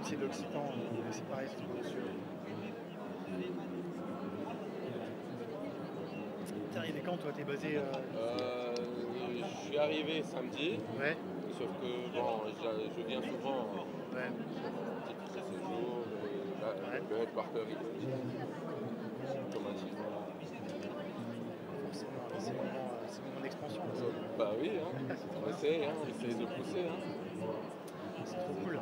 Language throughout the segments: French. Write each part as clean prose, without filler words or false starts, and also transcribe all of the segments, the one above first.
métier de l'Occitan, c'est pareil, c'est trop sûr. T'es arrivé quand toi? T'es basé Je suis arrivé samedi, Ouais, sauf que bon, je viens souvent ouais, titre de séjour, ouais. le headquarter il est automatiquement. Forcément, c'est le moment d'expansion. Bah oui, hein, on essaie de pousser. Hein. C'est trop cool.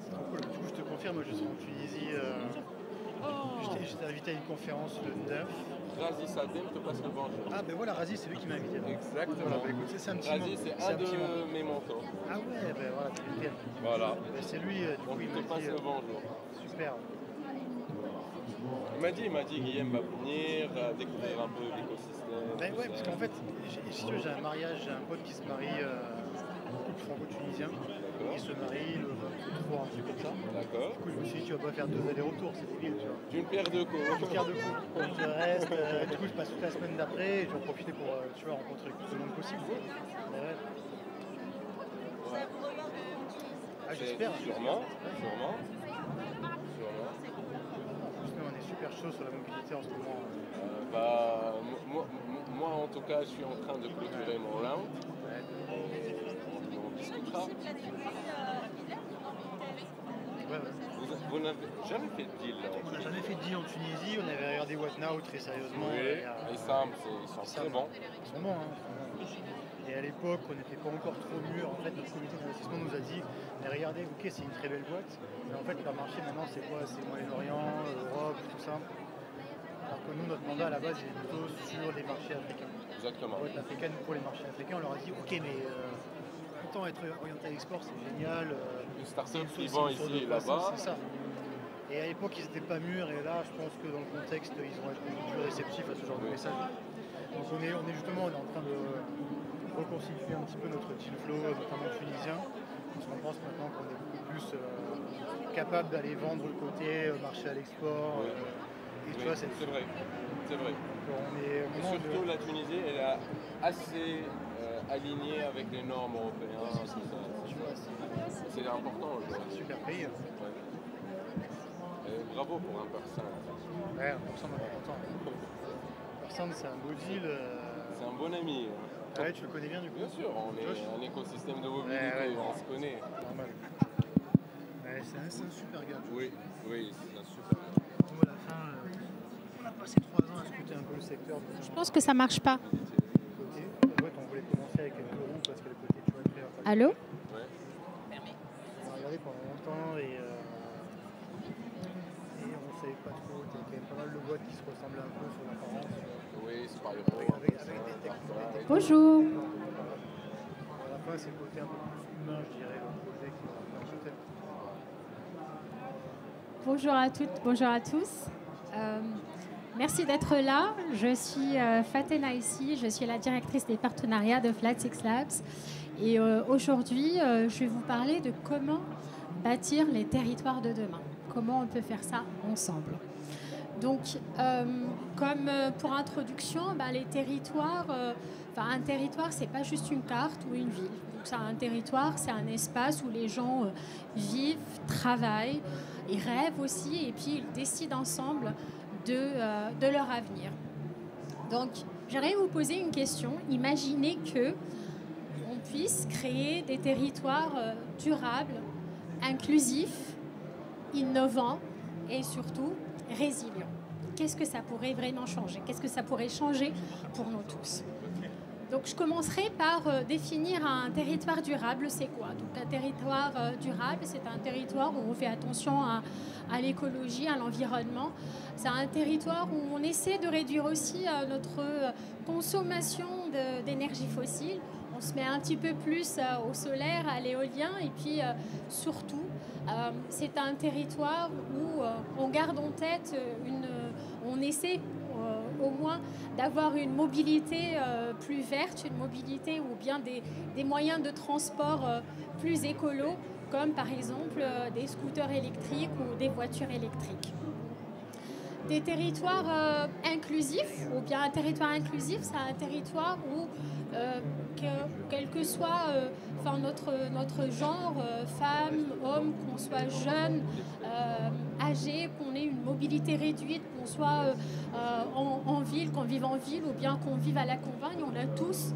C'est trop cool. Du coup, je te confirme, je serai en Tunisie. J'étais invité à une conférence le 9. Razi Sadem te passe le bonjour. Ah ben voilà, Razi, c'est lui qui m'a invité. Exactement. Voilà, bah, écoute, c'est un petit Razi, moment. c'est un de mes mentors. Ah ouais, ben voilà, c'est nickel. Voilà. Ben, c'est lui, du coup, Donc il il te m'a passe dit, le bonjour. super. Il m'a dit Guillaume va venir découvrir un peu l'écosystème. Ben ouais, tout parce ça. qu'en fait, j'ai un mariage, j'ai un pote qui se marie, couple franco-tunisien, qui se marie le 23, un truc comme ça. D'accord. Du coup, je me suis dit, tu vas pas faire 2 allers-retours, c'est débile, tu vois. D'une pierre deux coups. Une pierre de coups. Donc je reste, du coup, je passe toute la semaine d'après et je vais en profiter pour tu vois, rencontrer le plus de monde possible. Ouais. Ah, j'espère. Sûrement. En plus, nous, on est super chaud sur la mobilité en ce moment. Moi, en tout cas, je suis en train de clôturer mon round. Ouais. On discutera. Ouais. Vous n'avez jamais fait de deal là? On n'a jamais fait de deal en Tunisie, on avait regardé What Now très sérieusement. Oui, les Sam, ils sont très bons. Ils sont bons, hein. Et à l'époque, on n'était pas encore trop mûrs. En fait, notre comité d'investissement nous a dit, mais regardez, ok, c'est une très belle boîte, mais en fait, leur marché maintenant, c'est quoi? C'est Moyen-Orient, Europe, tout ça. Alors que nous, notre mandat à la base, il est plutôt sur les marchés africains. Exactement. La boîte africaine pour les marchés africains, on leur a dit, ok, mais autant être orienté à l'export, c'est génial. Une start-up qui vend ici et là-bas. C'est ça. Et à l'époque, ils n'étaient pas mûrs, et là, je pense que dans le contexte, ils vont être beaucoup plus réceptifs à ce genre de message. Donc on est justement en train de reconstituer un petit peu notre deal flow, notamment tunisien, parce qu'on pense maintenant qu'on est beaucoup plus capable d'aller vendre le côté marché à l'export. Et tu vois, c'est vrai. Surtout la Tunisie, elle est assez alignée avec les normes européennes. C'est important. C'est un super pays. Ouais. Bravo pour un persan. Ouais, un persan, on est content. Persan, c'est un beau deal. C'est un bon ami. Ah ouais, tu le connais bien du coup? Bien sûr, on est un écosystème de mobilité, on se connaît. Normal. Ouais, c'est un super gars. Oui, c'est un super gars. Nous, à la fin, on a passé 3 ans à scruter un peu le secteur. Je pense que ça marche pas. On voulait commencer avec quelques roues parce que le côté, tu vois, très... Allô? Ouais. On a regardé pendant longtemps et on ne savait pas trop. Il y avait quand même pas mal de boîtes qui se ressemblaient un peu sur l'apparence. Oui, c'est pas Avec des technologies. Bonjour. À la fin, c'est le côté un peu plus humain, je dirais, le projet qui va faire peut-être. Bonjour à toutes, bonjour à tous. Merci d'être là. Je suis Fatena ici, je suis la directrice des partenariats de Flat Six Labs. Et aujourd'hui, je vais vous parler de comment bâtir les territoires de demain. Comment on peut faire ça ensemble. Donc, comme pour introduction, les territoires, un territoire, c'est pas juste une carte ou une ville. Donc, un territoire, c'est un espace où les gens vivent, travaillent, ils rêvent aussi, et puis ils décident ensemble de leur avenir. Donc, j'aimerais vous poser une question. Imaginez que on puisse créer des territoires durables, inclusifs, innovants et surtout résilients. Qu'est-ce que ça pourrait vraiment changer? Qu'est-ce que ça pourrait changer pour nous tous? Donc, je commencerai par définir un territoire durable, c'est quoi? Donc, un territoire durable, c'est un territoire où on fait attention à l'écologie, à l'environnement. C'est un territoire où on essaie de réduire aussi notre consommation d'énergie fossile. On se met un petit peu plus au solaire, à l'éolien, et puis surtout, c'est un territoire où on garde en tête on essaie au moins d'avoir une mobilité plus verte, une mobilité ou bien des moyens de transport plus écolos, comme par exemple des scooters électriques ou des voitures électriques. des territoires inclusifs, ou bien un territoire inclusif, c'est un territoire où, quel que soit notre genre, femme, homme, qu'on soit jeune, âgé, qu'on ait une mobilité réduite, qu'on soit en ville, qu'on vive en ville, ou bien qu'on vive à la campagne, on a tous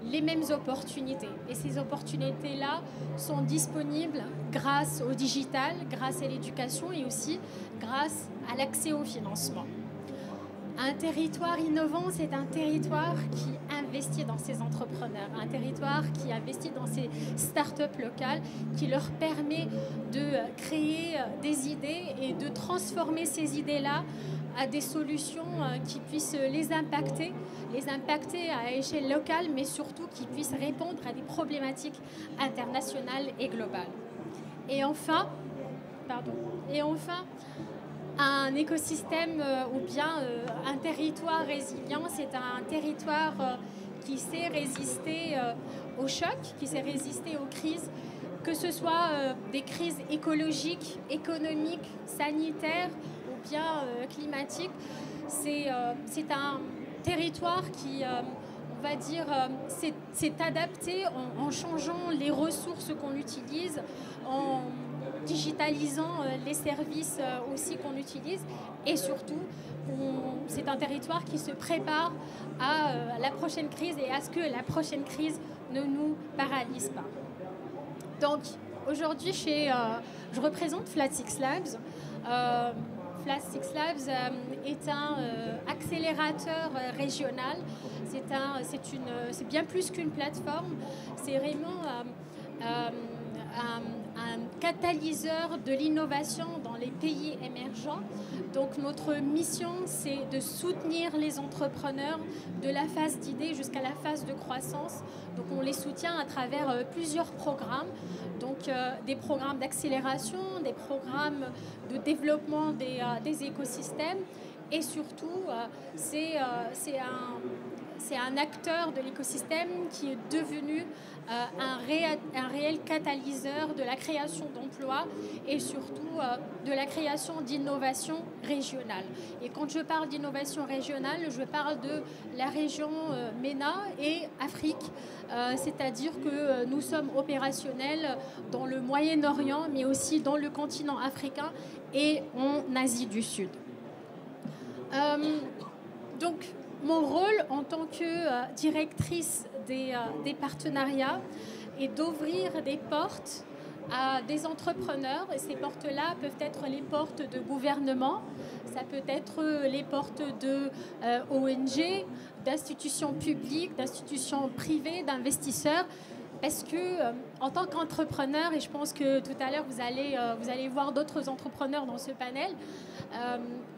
les mêmes opportunités. Et ces opportunités-là sont disponibles grâce au digital, grâce à l'éducation et aussi grâce à l'accès au financement. Un territoire innovant, c'est un territoire qui investit dans ses entrepreneurs, un territoire qui investit dans ses startups locales, qui leur permet de créer des idées et de transformer ces idées-là à des solutions qui puissent les impacter à échelle locale, mais surtout qui puissent répondre à des problématiques internationales et globales. Et enfin, un écosystème ou bien un territoire résilient, c'est un territoire qui sait résister aux chocs, qui sait résister aux crises, que ce soit des crises écologiques, économiques, sanitaires ou bien climatiques. C'est un territoire qui, on va dire, s'est adapté en changeant les ressources qu'on utilise, en digitalisant les services aussi qu'on utilise, et surtout c'est un territoire qui se prépare à la prochaine crise et à ce que la prochaine crise ne nous paralyse pas. Donc aujourd'hui je représente Flat Six Labs. Flat Six Labs est un accélérateur régional. C'est bien plus qu'une plateforme, c'est vraiment un catalyseur de l'innovation dans les pays émergents. Donc notre mission, c'est de soutenir les entrepreneurs de la phase d'idée jusqu'à la phase de croissance. Donc on les soutient à travers plusieurs programmes, donc des programmes d'accélération, des programmes de développement des écosystèmes, et surtout c'est un acteur de l'écosystème qui est devenu un réel catalyseur de la création d'emplois et surtout de la création d'innovation régionale. Et quand je parle d'innovation régionale, je parle de la région MENA et Afrique, c'est-à-dire que nous sommes opérationnels dans le Moyen-Orient, mais aussi dans le continent africain et en Asie du Sud. Donc, mon rôle en tant que directrice des partenariats est d'ouvrir des portes à des entrepreneurs. Et ces portes-là peuvent être les portes de gouvernement, ça peut être les portes de ONG, d'institutions publiques, d'institutions privées, d'investisseurs. Parce que en tant qu'entrepreneur, et je pense que tout à l'heure vous allez voir d'autres entrepreneurs dans ce panel,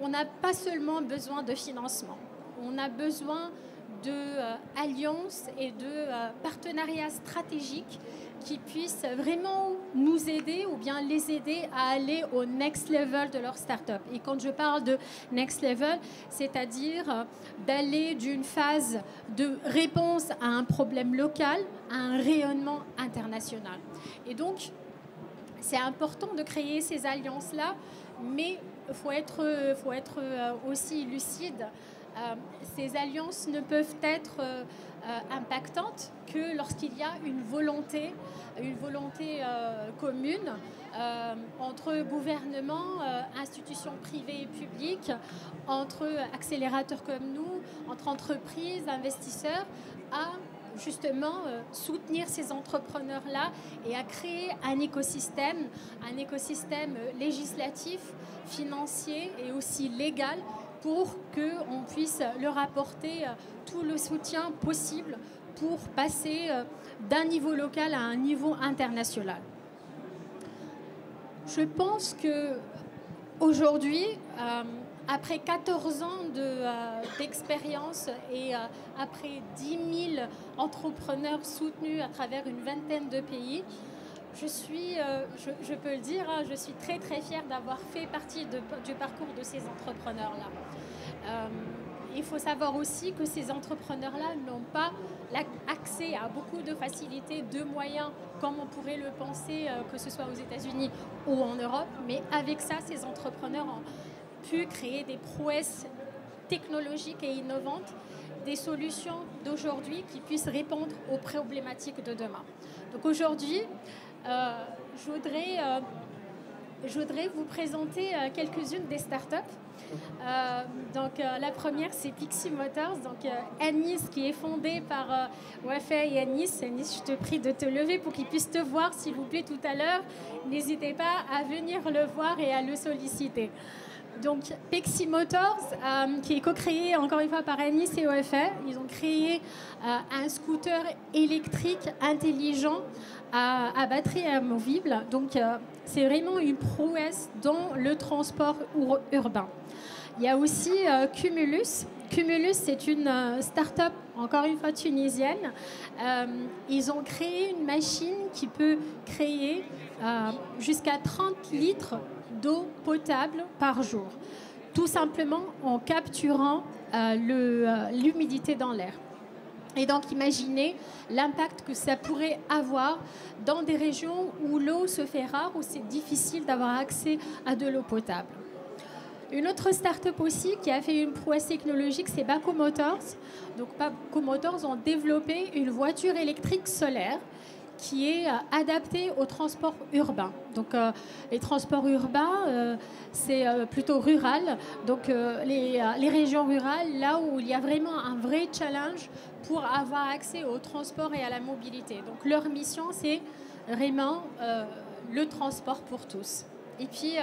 on n'a pas seulement besoin de financement. On a besoin d'alliances et de partenariats stratégiques qui puissent vraiment nous aider ou bien les aider à aller au next level de leur start-up. Et quand je parle de next level, c'est-à-dire d'aller d'une phase de réponse à un problème local à un rayonnement international. Et donc, c'est important de créer ces alliances-là, mais il faut être aussi lucide. Ces alliances ne peuvent être impactantes que lorsqu'il y a une volonté commune entre gouvernements, institutions privées et publiques, entre accélérateurs comme nous, entre entreprises, investisseurs, à justement soutenir ces entrepreneurs-là et à créer un écosystème législatif, financier et aussi légal pour qu'on puisse leur apporter tout le soutien possible pour passer d'un niveau local à un niveau international. Je pense qu'aujourd'hui, après 14 ans d'expérience et après 10 000 entrepreneurs soutenus à travers une vingtaine de pays, je peux le dire, je suis très très fière d'avoir fait partie du parcours de ces entrepreneurs-là. Il faut savoir aussi que ces entrepreneurs-là n'ont pas accès à beaucoup de facilités, de moyens, comme on pourrait le penser, que ce soit aux États-Unis ou en Europe. Mais avec ça, ces entrepreneurs pu créer des prouesses technologiques et innovantes, des solutions d'aujourd'hui qui puissent répondre aux problématiques de demain. Donc aujourd'hui, je voudrais vous présenter quelques-unes des startups. La première, c'est Pixie Motors, Anis, qui est fondée par Wafaa et Anis. Anis, je te prie de te lever pour qu'ils puissent te voir, s'il vous plaît, tout à l'heure. N'hésitez pas à venir le voir et à le solliciter. Donc, Pixie Motors, qui est co-créé encore une fois par Anis et Wafaa, ils ont créé un scooter électrique intelligent à batterie amovible. Donc, c'est vraiment une prouesse dans le transport urbain. Il y a aussi Cumulus. Cumulus, c'est une start-up, encore une fois tunisienne. Ils ont créé une machine qui peut créer jusqu'à 30 litres d'eau potable par jour, tout simplement en capturant l'humidité dans l'air. Et donc, imaginez l'impact que ça pourrait avoir dans des régions où l'eau se fait rare, où c'est difficile d'avoir accès à de l'eau potable. Une autre start-up aussi qui a fait une prouesse technologique, c'est Bako Motors. Donc, Bako Motors ont développé une voiture électrique solaire qui est adaptée au transport urbain. Donc, les transports urbains, c'est plutôt rural. Donc, les régions rurales, là où il y a vraiment un vrai challenge pour avoir accès au transport et à la mobilité. Donc, leur mission, c'est vraiment le transport pour tous. Et puis,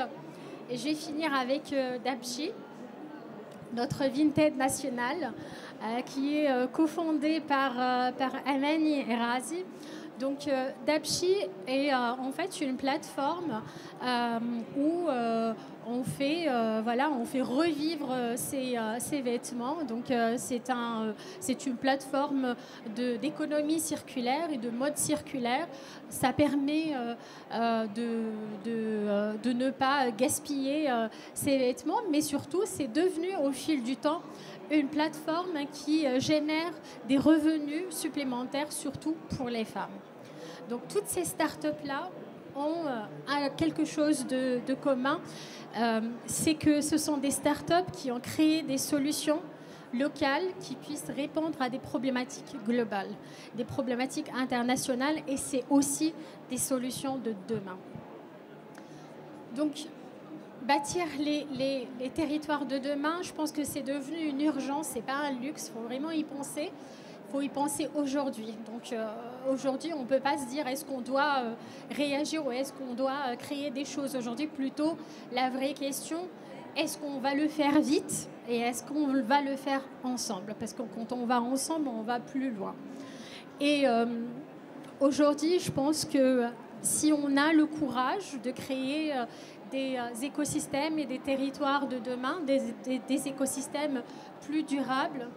je vais finir avec Dabchi, notre Vinted national, qui est cofondé par Amani et Razi. Donc, Dabchi est en fait une plateforme où on fait revivre ces vêtements. Donc, c'est une plateforme d'économie circulaire et de mode circulaire. Ça permet de ne pas gaspiller ces vêtements, mais surtout, c'est devenu au fil du temps une plateforme qui génère des revenus supplémentaires, surtout pour les femmes. Donc, toutes ces startups-là ont quelque chose de commun, c'est que ce sont des startups qui ont créé des solutions locales qui puissent répondre à des problématiques globales, des problématiques internationales, et c'est aussi des solutions de demain. Donc, bâtir les territoires de demain, je pense que c'est devenu une urgence, c'est pas un luxe, il faut vraiment y penser. Il faut y penser aujourd'hui. Donc aujourd'hui, on ne peut pas se dire est-ce qu'on doit réagir ou est-ce qu'on doit créer des choses aujourd'hui. Plutôt, la vraie question, est-ce qu'on va le faire vite et est-ce qu'on va le faire ensemble? Parce que quand on va ensemble, on va plus loin. Et aujourd'hui, je pense que si on a le courage de créer des écosystèmes et des territoires de demain, des écosystèmes plus durables,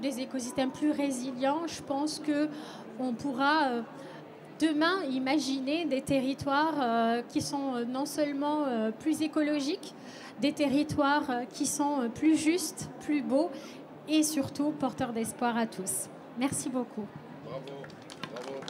des écosystèmes plus résilients, je pense qu'on pourra demain imaginer des territoires qui sont non seulement plus écologiques, des territoires qui sont plus justes, plus beaux et surtout porteurs d'espoir à tous. Merci beaucoup. Bravo, bravo.